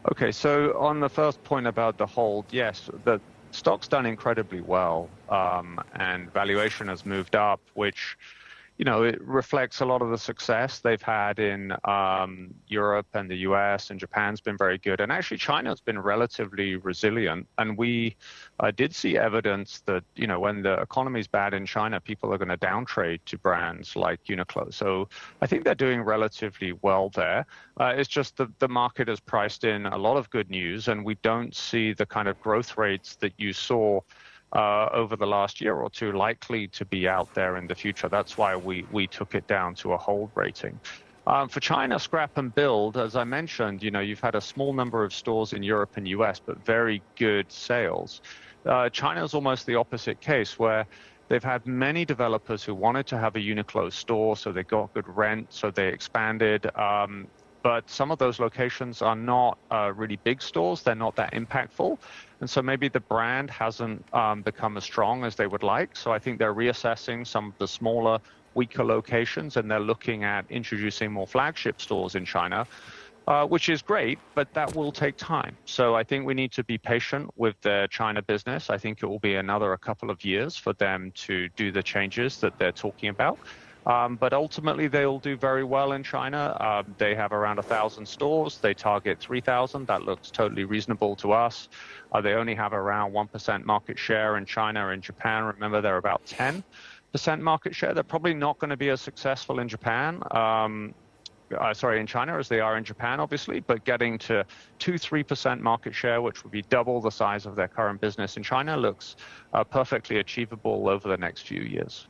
Okay, so on the first point about the hold, yes, the stock's done incredibly well, and valuation has moved up, which, it reflects a lot of the success they've had in Europe and the US, and Japan's been very good. And actually, China's been relatively resilient. And we did see evidence that, when the economy's bad in China, people are going to downtrade to brands like Uniqlo. So I think they're doing relatively well there. It's just that the market has priced in a lot of good news, and we don't see the kind of growth rates that you saw over the last year or two likely to be out there in the future. That's why we took it down to a hold rating. For China, scrap and build, as I mentioned, you've had a small number of stores in Europe and US, but very good sales. China is almost the opposite case, where they've had many developers who wanted to have a Uniqlo store, so they got good rent, so they expanded. But some of those locations are not really big stores. They're not that impactful. And so maybe the brand hasn't become as strong as they would like. So I think they're reassessing some of the smaller, weaker locations, and they're looking at introducing more flagship stores in China, which is great, but that will take time. So I think we need to be patient with their China business. I think it will be a couple of years for them to do the changes that they're talking about. But ultimately, they'll do very well in China. They have around 1,000 stores. They target 3,000. That looks totally reasonable to us. They only have around 1% market share in China and Japan. Remember, they're about 10% market share. They're probably not going to be as successful in Japan. In China as they are in Japan, obviously, but getting to 2-3% market share, which would be double the size of their current business in China, looks perfectly achievable over the next few years.